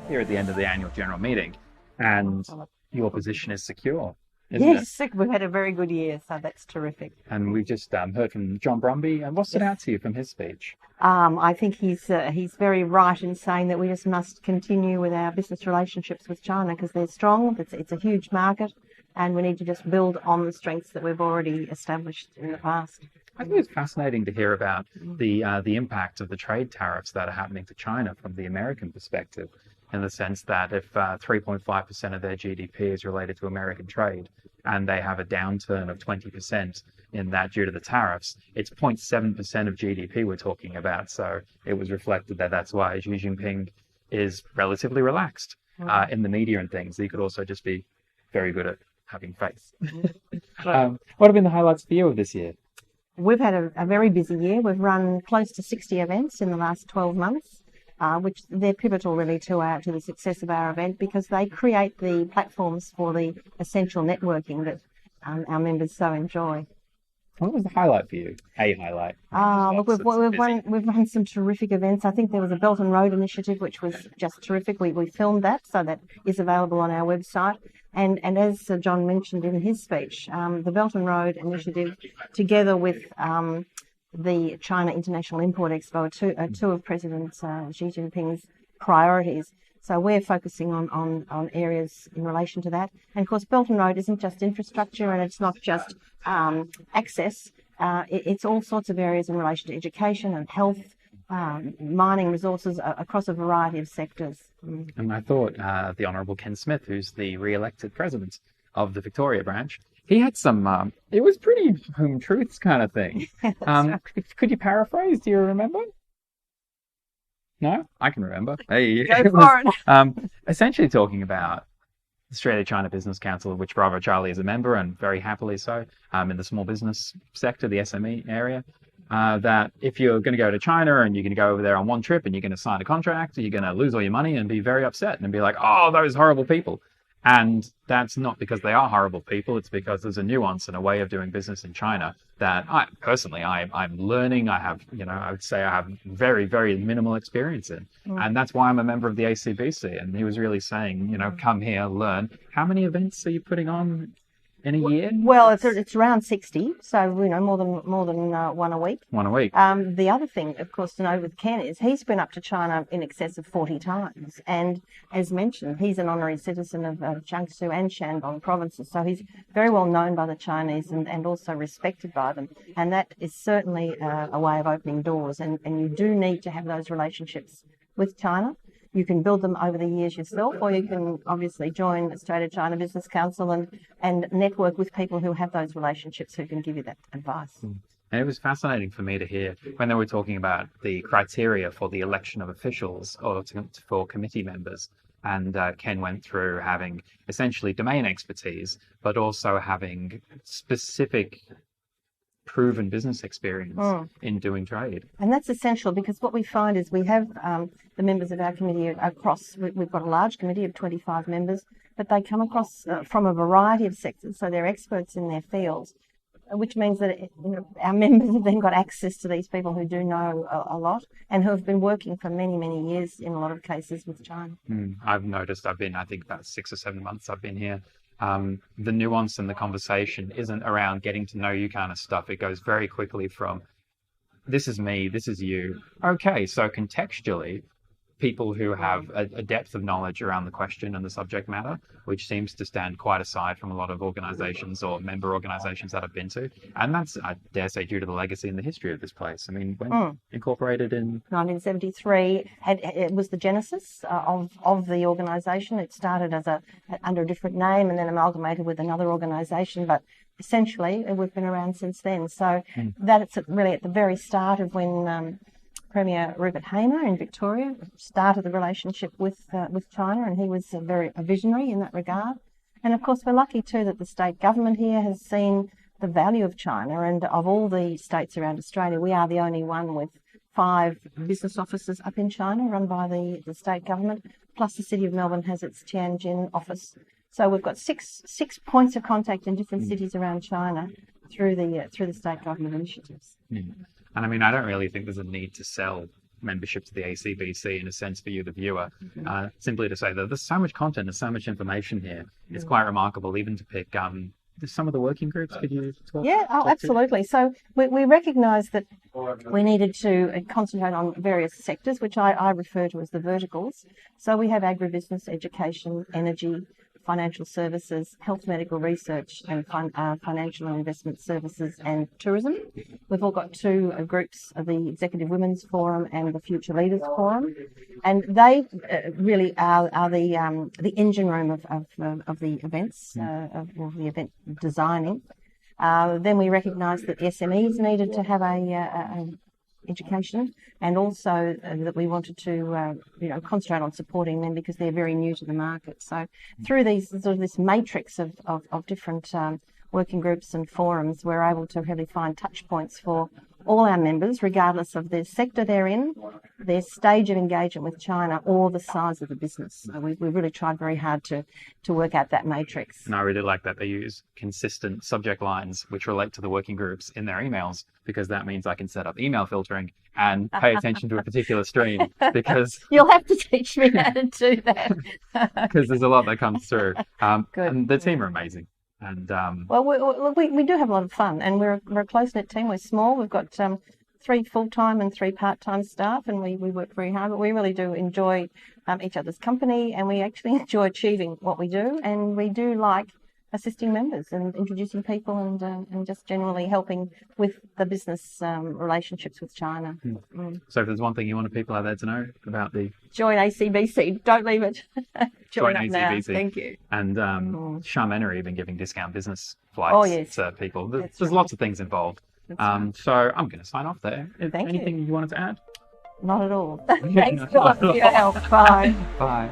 here at the end of the annual general meeting, and your position is secure, isn't Yes, we've had a very good year, so that's terrific. And we've just heard from John Brumby. And what stood out to you from his speech? I think he's very right in saying that we just must continue with our business relationships with China because they're strong. It's a huge market, and we need to just build on the strengths that we've already established in the past. I think it's fascinating to hear about the impact of the trade tariffs that are happening to China from the American perspective, in the sense that if 3.5% of their GDP is related to American trade, and they have a downturn of 20% in that due to the tariffs, it's 0.7% of GDP we're talking about. So it was reflected that that's why Xi Jinping is relatively relaxed in the media and things. He could also just be very good at having faith. What have been the highlights for you of this year? We've had a very busy year. We've run close to 60 events in the last 12 months. Which they're pivotal really to the success of our event because they create the platforms for the essential networking that our members so enjoy. What was the highlight for you? A highlight? Look, we've run some terrific events. I think there was a Belt and Road initiative which was just terrific. We filmed that, so that is available on our website. And as John mentioned in his speech, the Belt and Road initiative, together with the China International Import Expo are two of President Xi Jinping's priorities. So we're focusing on areas in relation to that. And of course, Belt and Road isn't just infrastructure and it's not just access. It's all sorts of areas in relation to education and health, mining resources across a variety of sectors. And I thought the Honourable Ken Smith, who's the re-elected president of the Victoria branch, he had some, it was pretty home truths kind of thing. Right. Could you paraphrase? Do you remember? No? I can remember. Hey, Go for it. Essentially talking about Australia-China Business Council, of which Bravo Charlie is a member, and very happily so, in the small business sector, the SME area, that if you're going to go to China and you're going to go over there on one trip and you're going to sign a contract, you're going to lose all your money and be very upset and be like, oh, those horrible people. And that's not because they are horrible people. It's because there's a nuance and a way of doing business in China that I'm learning. I have, I would say I have very, very minimal experience in. And that's why I'm a member of the ACBC. And he was really saying, come here, learn. How many events are you putting on in a year? Well, it's around 60, so more than one a week. One a week. The other thing, of course, to know with Ken is he's been up to China in excess of 40 times, and as mentioned, he's an honorary citizen of Jiangsu and Shandong provinces, so he's very well known by the Chinese and also respected by them, and that is certainly a way of opening doors, and you do need to have those relationships with China. You can build them over the years yourself, or you can obviously join Australia-China Business Council and network with people who have those relationships who can give you that advice. And it was fascinating for me to hear when they were talking about the criteria for the election of officials or for committee members. And Ken went through having essentially domain expertise, but also having specific proven business experience in doing trade. And that's essential because what we find is we have the members of our committee across, we've got a large committee of 25 members, but they come across from a variety of sectors, so they're experts in their fields, which means that our members have then got access to these people who do know a lot and who have been working for many, many years in a lot of cases with China. I've noticed I think about 6 or 7 months I've been here. The nuance in the conversation isn't around getting to know you kind of stuff. It goes very quickly from, this is me, this is you. Okay, so contextually, people who have a depth of knowledge around the question and the subject matter, which seems to stand quite aside from a lot of organizations or member organizations that I've been to. And that's, I dare say, due to the legacy and the history of this place. I mean, when incorporated in 1973, it was the genesis of the organisation. It started under a different name and then amalgamated with another organisation, but essentially we've been around since then. So that's really at the very start of when Premier Rupert Hamer in Victoria started the relationship with China, and he was a visionary in that regard. And of course, we're lucky too that the state government here has seen the value of China, and of all the states around Australia, we are the only one with 5 business offices up in China run by the state government, plus the City of Melbourne has its Tianjin office. So we've got six points of contact in different cities around China through the state government initiatives. And I mean, I don't really think there's a need to sell membership to the ACBC in a sense for you, the viewer, simply to say that there's so much content, there's so much information here. It's quite remarkable even to pick some of the working groups. Could you talk? Yeah, absolutely. So we recognised that we needed to concentrate on various sectors, which I refer to as the verticals. So we have agribusiness, education, energy, financial services, health medical research, and financial and investment services and tourism. We've all got two groups, the Executive Women's Forum and the Future Leaders Forum, and they really are the engine room of the events, of the event designing. Then we recognised that SMEs needed to have a education, and also that we wanted to concentrate on supporting them because they're very new to the market. So through this matrix of different working groups and forums, we're able to really find touch points for all our members, regardless of the sector they're in, their stage of engagement with China, or the size of the business. So we've really tried very hard to work out that matrix. And I really like that they use consistent subject lines which relate to the working groups in their emails, because that means I can set up email filtering and pay attention to a particular stream, because you'll have to teach me how to do that. Because there's a lot that comes through. Good. And the team are amazing. And well, we do have a lot of fun, and we're a close-knit team. We're small. We've got 3 full-time and 3 part-time staff, and we work very hard, but we really do enjoy each other's company, and we actually enjoy achieving what we do, and we do like assisting members and introducing people and just generally helping with the business relationships with China. So if there's one thing you want people out there to know about the... Join ACBC. Don't leave it. Join up ACBC. Now. Thank you. And Charmaine have been giving discount business flights to people. There's lots of things involved. So I'm going to sign off there. Thank Anything you wanted to add? Not at all. Thanks a lot for your help. Bye. Bye.